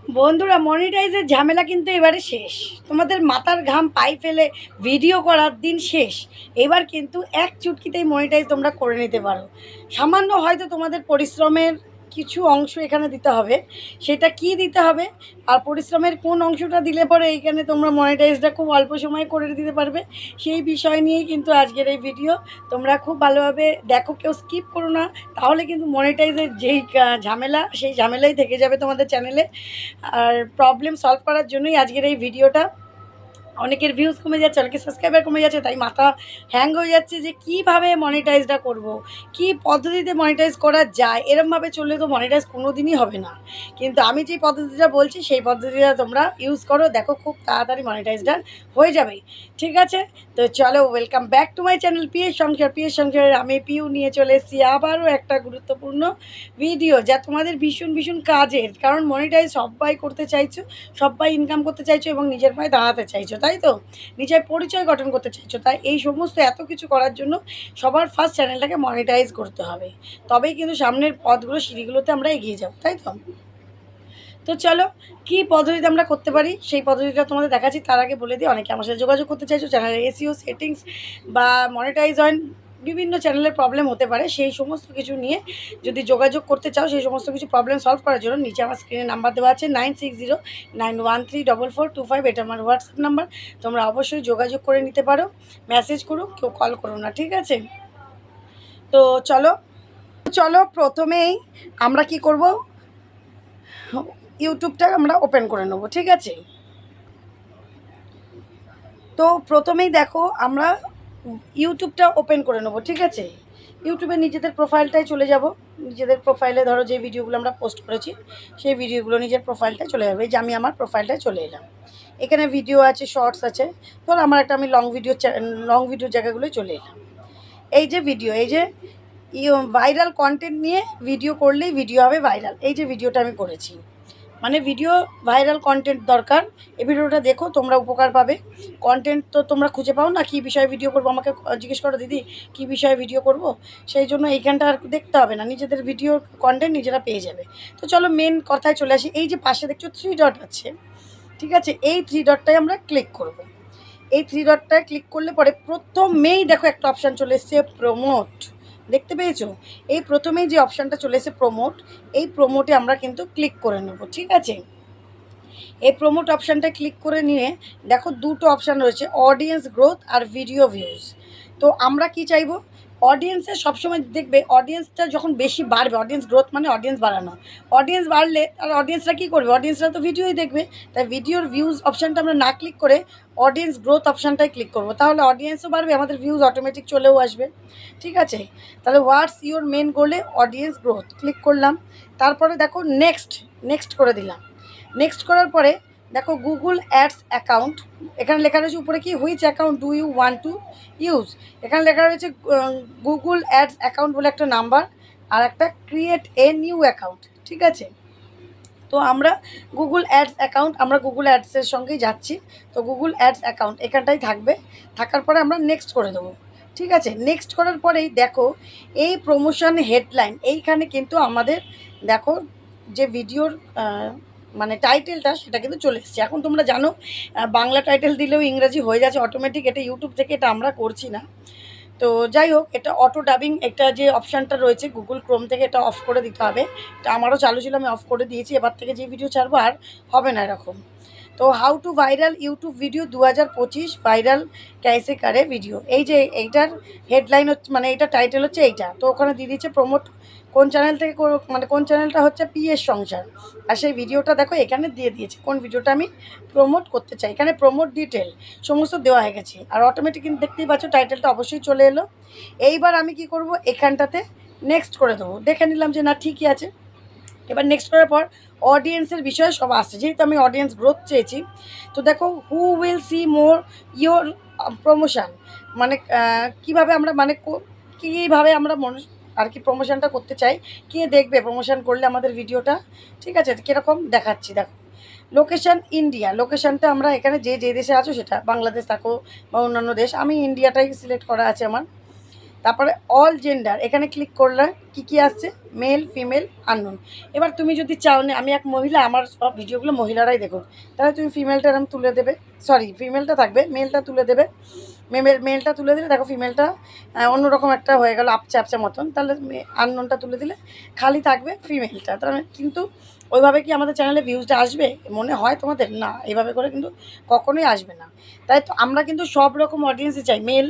বন্ধুরা, মনিটাইজের ঝামেলা কিন্তু এবারে শেষ। তোমাদের মাথার ঘাম পায়ে ফেলে ভিডিও করার দিন শেষ। এবার কিন্তু এক চুটকিতেই মনিটাইজ তোমরা করে নিতে পারো। সামান্য হয়তো তোমাদের পরিশ্রমের কিছু অংশ এখানে দিতে হবে। সেটা কি দিতে হবে আর পরিশ্রমের কোন অংশটা দিলে পরে এইখানে তোমরা মনিটাইজটা খুব অল্প সময়ে করে দিতে পারবে, সেই বিষয় নিয়েই কিন্তু আজকের এই ভিডিও। তোমরা খুব ভালোভাবে দেখো, কেউ স্কিপ করো না, তাহলে কিন্তু মনিটাইজের যেই ঝামেলা, সেই ঝামেলাই থেকে যাবে তোমাদের চ্যানেলে। আর প্রবলেম সলভ করার জন্যই আজকের এই ভিডিওটা। অনেকের ভিউজ কমে যাচ্ছে, অনেকের সাবস্ক্রাইবার কমে যাচ্ছে, তাই মাথা হ্যাং হয়ে যাচ্ছে যে কীভাবে মনিটাইজটা করব, কী পদ্ধতিতে মনিটাইজ করা যায়। এরমভাবে চললে তো মনিটাইজ কোনো দিনই হবে না। কিন্তু আমি যেই পদ্ধতিটা বলছি সেই পদ্ধতিটা তোমরা ইউজ করো, দেখো খুব তাড়াতাড়ি মনিটাইজটা হয়ে যাবে। ঠিক আছে, তো চলো, welcome back to my channel PS সংসার। পিএস সংসারের আমি পিউ নিয়ে চলে এসেছি আবারও একটা গুরুত্বপূর্ণ ভিডিও, যা তোমাদের ভীষণ ভীষণ কাজের। কারণ মনিটাইজ সবাই করতে চাইছো, সবাই ইনকাম করতে চাইছো এবং নিজের পায়ে দাঁড়াতে চাইছো, তাই তো? নিজের পরিচয় গঠন করতে চাইছো। তাই এই সমস্ত এত কিছু করার জন্য সবার ফার্স্ট চ্যানেলটাকে মনিটাইজ করতে হবে। তবেই কিন্তু সামনের পথগুলো, সিঁড়িগুলোতে আমরা এগিয়ে যাব, তাই তো? তো চলো, কী পদ্ধতিতে আমরা করতে পারি সেই পদ্ধতিটা তোমাদের দেখাচ্ছি। তার আগে বলে দিই, অনেকে আমার সাথে যোগাযোগ করতে চাইছো চ্যানেলের এসইও সেটিংস বা মনিটাইজ হয়, বিভিন্ন চ্যানেলের প্রবলেম হতে পারে, সেই সমস্ত কিছু নিয়ে যদি যোগাযোগ করতে চাও, সেই সমস্ত কিছু প্রবলেম সলভ করার জন্য নিচে আমার স্ক্রিনে নাম্বার দেওয়া আছে 9609134425। এটা আমার হোয়াটসঅ্যাপ নাম্বার। তোমরা অবশ্যই যোগাযোগ করে নিতে পারো, মেসেজ করো, কেউ কল করো না, ঠিক আছে? তো চলো চলো প্রথমেই আমরা কি করব, ইউটিউবটা আমরা ওপেন করে নেব, ঠিক আছে? তো প্রথমেই দেখো আমরা ইউটিউবটা ওপেন করে নেবো, ঠিক আছে? ইউটিউবে নিজেদের প্রোফাইলটায় চলে যাব। নিজেদের প্রোফাইলে ধরো যে ভিডিওগুলো আমরা পোস্ট করেছি সেই ভিডিওগুলো নিজের প্রোফাইলটায় চলে যাবে। এই যে আমি আমার প্রোফাইলটায় চলে এলাম, এখানে ভিডিও আছে, শর্টস আছে। ধর আমার একটা, আমি লং ভিডিও জায়গাগুলোয় চলে এলাম। এই যে ভিডিও, এই যে ভাইরাল কন্টেন্ট নিয়ে ভিডিও করলেই ভিডিও হবে ভাইরাল। এই যে ভিডিওটা আমি করেছি, মানে ভিডিও ভাইরাল কন্টেন্ট দরকার। এই ভিডিওটা দেখো, তোমরা উপকার পাবে। কন্টেন্ট তো তোমরা খুঁজে পাও না, কী বিষয়ে ভিডিও করবো, আমাকে জিজ্ঞেস করো দিদি কী বিষয়ে ভিডিও করব। সেই জন্য এইখানটা আর দেখতে হবে না, নিজেদের ভিডিও কন্টেন্ট নিজেরা পেয়ে যাবে। তো চলো মেন কথায় চলে আসি। এই যে পাশে দেখছো 3 ডট আছে, ঠিক আছে? এই 3 ডটটায় আমরা ক্লিক করব। এই 3 ডটটায় ক্লিক করলে পরে প্রথমেই দেখো একটা অপশান চলে এসছে, প্রমোট। দেখতে পেয়েছো? এই প্রথমেই যে অপশানটা চলে এসেছে প্রমোট, এই প্রমোটে আমরা কিন্তু ক্লিক করে নেব, ঠিক আছে? এই প্রমোট অপশানটা ক্লিক করে নিয়ে দেখো দুটো অপশান রয়েছে, অডিয়েন্স গ্রোথ আর ভিডিও ভিউজ। তো আমরা কি চাইবো? অডিয়েন্সের সবসময় দেখবে, অডিয়েন্সটা যখন বেশি বাড়বে, অডিয়েন্স গ্রোথ মানে অডিয়েন্স বাড়ানো। অডিয়েন্স বাড়লে আর অডিয়েন্সরা কী করবে? অডিয়েন্সরা তো ভিডিওই দেখবে। তাই ভিডিওর ভিউজ অপশানটা আমরা না ক্লিক করে অডিয়েন্স গ্রোথ অপশানটাই ক্লিক করবো, তাহলে অডিয়েন্সও বাড়বে, আমাদের ভিউজ অটোমেটিক চলেও আসবে, ঠিক আছে? তাহলে হোয়াটস ইউর মেন গোলে অডিয়েন্স গ্রোথ ক্লিক করলাম। তারপরে দেখো নেক্সট, নেক্সট করে দিলাম। নেক্সট করার পরে দেখো গুগল অ্যাডস অ্যাকাউন্ট, এখানে লেখা রয়েছে উপরে কি, which account do you want to use. এখানে লেখা রয়েছে গুগল অ্যাডস অ্যাকাউন্ট বলে একটা নাম্বার, আর একটা ক্রিয়েট এ নিউ অ্যাকাউন্ট, ঠিক আছে? তো আমরা গুগল অ্যাডস অ্যাকাউন্ট, আমরা গুগল অ্যাডসের সঙ্গেই যাচ্ছি। তো গুগল অ্যাডস অ্যাকাউন্ট এখানটাই থাকবে। থাকার পরে আমরা নেক্সট করে দেবো, ঠিক আছে? নেক্সট করার পরেই দেখো এই প্রমোশন হেডলাইন, এইখানে কিন্তু আমাদের দেখো যে ভিডিওর মানে টাইটেলটা, সেটা কিন্তু চলে এসেছে। এখন তোমরা জানো বাংলা টাইটেল দিলেও ইংরাজি হয়ে যাচ্ছে অটোমেটিক, এটা ইউটিউব থেকে, এটা আমরা করছি না। তো যাই হোক, এটা অটো ডাবিং, একটা যে অপশানটা রয়েছে গুগল ক্রোম থেকে, এটা অফ করে দিতে হবে। এটা আমারও চালু ছিল, আমি অফ করে দিয়েছি। এবার থেকে যে ভিডিও ছাড়বো আর হবে না এরকম। তো how to viral YouTube video 2025 viral ক্যাসে কারে ভিডিও, এই যে এইটার হেডলাইন হচ্ছে, মানে এইটা টাইটেল হচ্ছে এইটা। তো ওখানে দিয়ে দিচ্ছে প্রমোট কোন চ্যানেল থেকে, মানে কোন চ্যানেলটা হচ্ছে পিএস সংসার। আর সেই ভিডিওটা দেখো এখানে দিয়ে দিয়েছে, কোন ভিডিওটা আমি প্রমোট করতে চাই। এখানে প্রমোট ডিটেল সমস্ত দেওয়া হয়ে গেছে, আর অটোমেটিক কিন্তু দেখতেই পাচ্ছ টাইটেলটা অবশ্যই চলে এলো। এইবার আমি কি করব, এখানটাতে নেক্সট করে দেবো। দেখে নিলাম যে না ঠিকই আছে। এবার নেক্সট করার পর অডিয়েন্সের বিষয়ে সব আসছে, যেহেতু আমি অডিয়েন্স গ্রোথ চেয়েছি। তো দেখো who will see more your promotion, মানে কীভাবে আমরা, মানে কীভাবে আমরা আর কি প্রমোশনটা করতে চাই, কে দেখবে প্রমোশন করলে আমাদের ভিডিওটা, ঠিক আছে? কীরকম দেখাচ্ছি দেখো। লোকেশান ইন্ডিয়া, লোকেশানটা আমরা এখানে যে যে দেশে আছো সেটা, বাংলাদেশ থাকো বা অন্যান্য দেশ, আমি ইন্ডিয়াটাই সিলেক্ট করা আছে আমার। তারপরে অল জেন্ডার এখানে ক্লিক করলে কি আসছে, মেল ফিমেল আননোন। এবার তুমি যদি চাও না আমি এক মহিলা, আমার সব ভিডিওগুলো মহিলারাই দেখো, তাহলে তুমি ফিমেলটা এরকম তুলে দেবে, সরি ফিমেলটা থাকবে, মেলটা তুলে দেবে, মেলটা তুলে দিলে দেখো ফিমেলটা অন্যরকম একটা হয়ে গেল আপচা আপচা মতন, তাহলে আননোনটা তুলে দিলে খালি থাকবে ফিমেলটা। তাহলে কিন্তু ওইভাবে কি আমাদের চ্যানেলে ভিউজটা আসবে মনে হয় তোমাদের? না, এইভাবে করে কিন্তু কখনোই আসবে না। তাই তো আমরা কিন্তু সব রকম অডিয়েন্সই চাই, মেল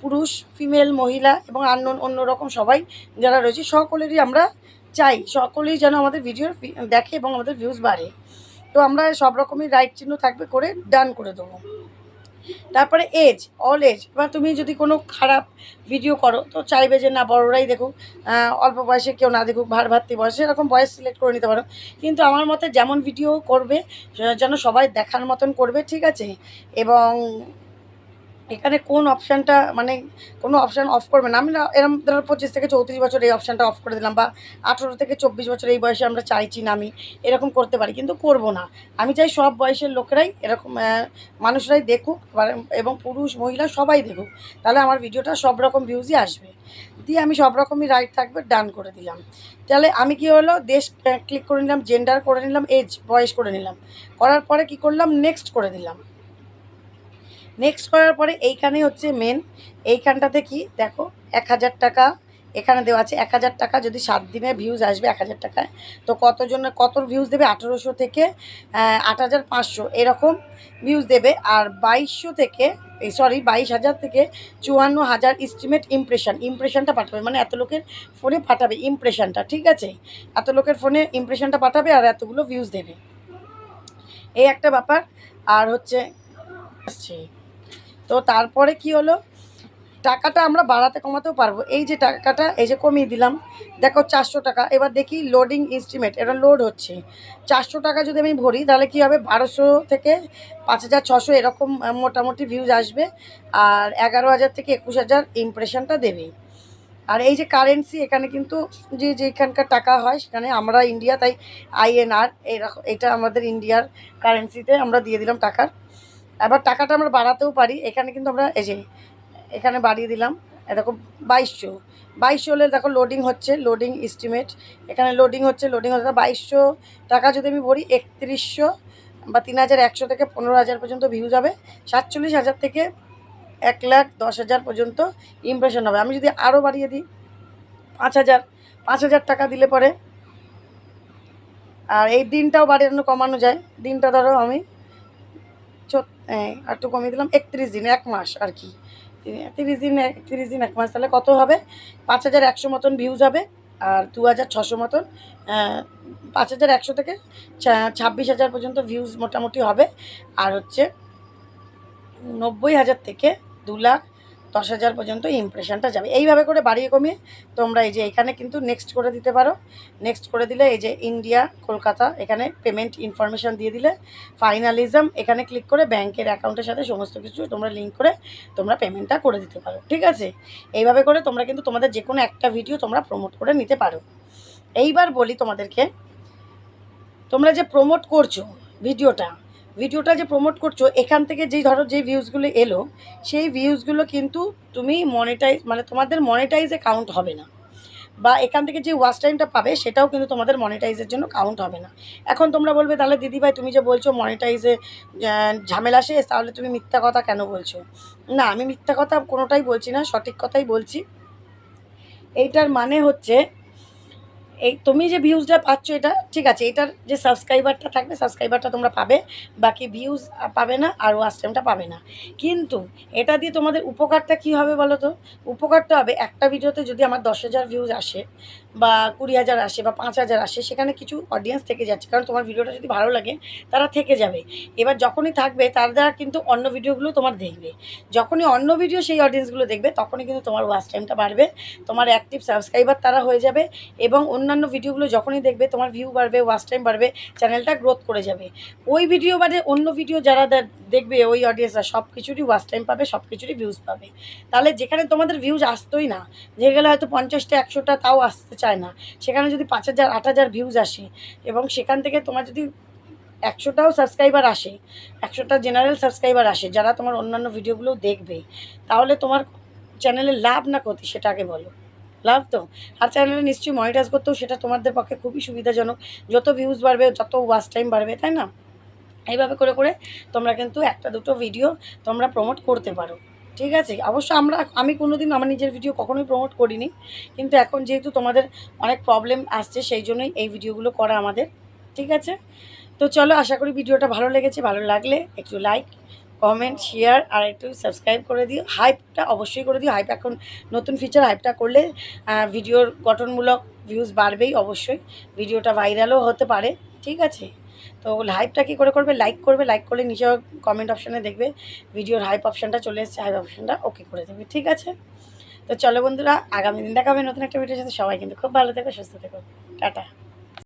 পুরুষ ফিমেল মহিলা এবং আননোন অন্য রকম সবাই যারা রয়েছে সকলেরই আমরা চাই, সকলেই যেন আমাদের ভিডিও দেখে এবং আমাদের ভিউজ বাড়ে। তো আমরা সব রকমই রাইট চিহ্ন থাকবে করে ডান করে দেবো। তারপরে এজ, অল এজ। এবার তুমি যদি কোনো খারাপ ভিডিও করো তো চাইবে যে না বড়রাই দেখুক, অল্প বয়সে কেউ না দেখুক, ভাতৃ বয়সে, এরকম বয়স সিলেক্ট করে নিতে পারো। কিন্তু আমার মতে যেমন ভিডিও করবে যেন সবাই দেখার মতন করবে, ঠিক আছে? এবং এখানে কোন অপশানটা মানে কোনো অপশান অফ করবে না। আমি না এরকম ধরো 25 থেকে 34 বছর এই অপশানটা অফ করে দিলাম, বা 18 থেকে 24 বছর এই বয়সে আমরা চাইছি না, আমি এরকম করতে পারি, কিন্তু করব না। আমি চাই সব বয়সের লোকেরাই এরকম মানুষরাই দেখুক এবং পুরুষ মহিলা সবাই দেখুক, তাহলে আমার ভিডিওটা সব রকম ভিউজই আসবে। দিয়ে আমি সব রকমই রাইট থাকবে ডান করে দিলাম। তাহলে আমি কি হলো, দেশ ক্লিক করে নিলাম, জেন্ডার করে নিলাম, এজ বয়স করে নিলাম, করার পরে কি করলাম, নেক্সট করে দিলাম। নেক্সট করার পরে এইখানে হচ্ছে মেন, এইখানটাতে কি দেখো 1000 টাকা এখানে দেওয়া আছে। 1000 টাকা যদি 7 দিনে ভিউজ আসবে 1000 টাকায়, তো কতজন কত ভিউজ দেবে, 1800 থেকে 8500 এরকম ভিউজ দেবে। আর 2200 থেকে 22,000 থেকে 54,000 এস্টিমেট ইমপ্রেশনটা পাঠাবে, মানে এত লোকের ফোনে পাঠাবে ইমপ্রেশনটা, ঠিক আছে? এত লোকের ফোনে ইমপ্রেশনটা পাঠাবে আর এতগুলো ভিউজ দেবে, এই একটা ব্যাপার। আর হচ্ছে আসছে, তো তারপরে কি হলো, টাকাটা আমরা বাড়াতে কমাতেও পারবো। এই যে টাকাটা এই যে কমিয়ে দিলাম, দেখো 400 টাকা। এবার দেখি লোডিং এস্টিমেট, এটা লোড হচ্ছে। 400 টাকা যদি আমি ভরি তাহলে কী হবে, 1200 থেকে 5600 এরকম মোটামুটি ভিউজ আসবে। আর 11,000 থেকে 21,000 ইমপ্রেশনটা দেবে। আর এই যে কারেন্সি, এখানে কিন্তু যেখানকার টাকা হয় সেখানে আমরা ইন্ডিয়া, তাই INR এরকম, এটা আমাদের ইন্ডিয়ার কারেন্সিতে আমরা দিয়ে দিলাম টাকার। এবার টাকাটা আমরা বাড়াতেও পারি, এখানে কিন্তু আমরা এই যে এখানে বাড়িয়ে দিলাম, দেখো 2200 হলে দেখো লোডিং হচ্ছে, লোডিং এস্টিমেট এখানে লোডিং হচ্ছে 2200 টাকা যদি আমি ভরি 3100 বা 3100 থেকে 15,000 পর্যন্ত ভিউজ হবে। 47,000 থেকে 1,10,000 পর্যন্ত ইমপ্রেশন হবে। আমি যদি আরও বাড়িয়ে দিই 5,000 টাকা দিলে পরে, আর এই দিনটাও বাড়ানো কমানো যায়, দিনটা ধরো আমি আর একটু কমিয়ে দিলাম 31 দিন, 1 মাস আর কি, 30 দিন 1 মাস, তাহলে কত হবে, 5,100 মতন ভিউজ হবে। আর 2,600 মতন, 5,100 থেকে 26,000 পর্যন্ত ভিউজ মোটামুটি হবে। আর হচ্ছে 90,000 থেকে 2,10,000 পর্যন্ত ইমপ্রেশনটা যাবে। এইভাবে করে বাড়িয়ে কমিয়ে তোমরা এই যে এখানে কিন্তু নেক্সট করে দিতে পারো। নেক্সট করে দিলে এই যে ইন্ডিয়া কলকাতা, এখানে পেমেন্ট ইনফরমেশান দিয়ে দিলে ফাইনালিজম এখানে ক্লিক করে ব্যাংকের অ্যাকাউন্টের সাথে সমস্ত কিছু তোমরা লিঙ্ক করে তোমরা পেমেন্টটা করে দিতে পারো, ঠিক আছে? এইভাবে করে তোমরা কিন্তু তোমাদের যে কোনো একটা ভিডিও তোমরা প্রমোট করে নিতে পারো। এইবার বলি তোমাদেরকে, তোমরা যে প্রমোট করছো ভিডিওটা যে প্রমোট করছো, এখান থেকে যেই ধরো যে ভিউজগুলো এলো, সেই ভিউজগুলো কিন্তু তুমি মনিটাইজ মানে তোমাদের মনিটাইজে কাউন্ট হবে না, বা এখান থেকে যে ওয়াচ টাইমটা পাবে সেটাও কিন্তু তোমাদের মনিটাইজের জন্য কাউন্ট হবে না। এখন তোমরা বলবে তাহলে দিদিভাই তুমি যে বলছো মনিটাইজে ঝামেলা শেষ, তাহলে তুমি মিথ্যা কথা কেন বলছো? না, আমি মিথ্যা কথা কোনোটাই বলছি না, সঠিক কথাই বলছি। এইটার মানে হচ্ছে এই তুমি যে ভিউজটা পাচ্ছ এটা ঠিক আছে, এটার যে সাবস্ক্রাইবারটা থাকবে সাবস্ক্রাইবারটা তোমরা পাবে, বাকি ভিউজ পাবে না আর ওয়াচ টাইমটা পাবে না। কিন্তু এটা দিয়ে তোমাদের উপকারটা কী হবে বলো তো? উপকারটা হবে, একটা ভিডিওতে যদি আমার 10,000 ভিউজ আসে বা 20,000 আসে বা 5,000 আসে, সেখানে কিছু অডিয়েন্স থেকে যাচ্ছে, কারণ তোমার ভিডিওটা যদি ভালো লাগে তারা থেকে যাবে। এবার যখনই থাকবে তার দ্বারা কিন্তু অন্য ভিডিওগুলো তোমার দেখবে, যখনই অন্য ভিডিও সেই অডিয়েন্সগুলো দেখবে তখনই কিন্তু তোমার ওয়াচ টাইমটা বাড়বে, তোমার অ্যাক্টিভ সাবস্ক্রাইবার তারা হয়ে যাবে, এবং অন্যান্য ভিডিওগুলো যখনই দেখবে তোমার ভিউ বাড়বে, ওয়াচ টাইম বাড়বে, চ্যানেলটা গ্রোথ করে যাবে। ওই ভিডিও বাদে অন্য ভিডিও যারা দেখবে ওই অডিয়েন্সরা সব কিছুরই ওয়াচ টাইম পাবে, সব কিছুরই ভিউজ পাবে। তাহলে যেখানে তোমাদের ভিউজ আসতোই না, যেগুলো হয়তো 50টা 100টা তাও আসতে চায় না, সেখানে যদি 5,000 8,000 ভিউজ আসে, এবং সেখান থেকে তোমার যদি 100টাও সাবস্ক্রাইবার আসে, 100টা জেনারেল সাবস্ক্রাইবার আসে যারা তোমার অন্যান্য ভিডিওগুলোও দেখবে, তাহলে তোমার চ্যানেলে লাভ না ক্ষতি সেটা আগে বলো। লাভ তো, আর চ্যানেলে নিশ্চয়ই মনিটাইজ করতেও সেটা তোমাদের পক্ষে খুবই সুবিধাজনক। যত ভিউজ বাড়বে, যত ওয়াচ টাইম বাড়বে, তাই না? এইভাবে করে করে তোমরা কিন্তু একটা দুটো ভিডিও তোমরা প্রমোট করতে পারো, ঠিক আছে? অবশ্য আমি কোনো দিন আমার নিজের ভিডিও কখনোই প্রমোট করিনি, কিন্তু এখন যেহেতু তোমাদের অনেক প্রবলেম আসছে সেই জন্যই এই ভিডিওগুলো করা আমাদের, ঠিক আছে? তো চলো, আশা করি ভিডিওটা ভালো লেগেছে। ভালো লাগলে একটু লাইক, কমেন্ট, শেয়ার আর একটু সাবস্ক্রাইব করে দিও। হাইপটা অবশ্যই করে দিও। হাইপ এখন নতুন ফিচার, হাইপটা করলে ভিডিওর গঠনমূলক ভিউজ বাড়বেই অবশ্যই, ভিডিওটা ভাইরালও হতে পারে, ঠিক আছে? তো হাইপটা কী করে করবে? লাইক করবে, লাইক করলে নিচে কমেন্ট অপশানে দেখবে ভিডিওর হাইপ অপশানটা চলে এসেছে, হাইপ অপশানটা ওকে করে দেবে, ঠিক আছে? তো চলো বন্ধুরা, আগামী দিন দেখা হবে নতুন একটা ভিডিওর সাথে। সবাই কিন্তু খুব ভালো থেকো, সুস্থ থেকো, টাটা।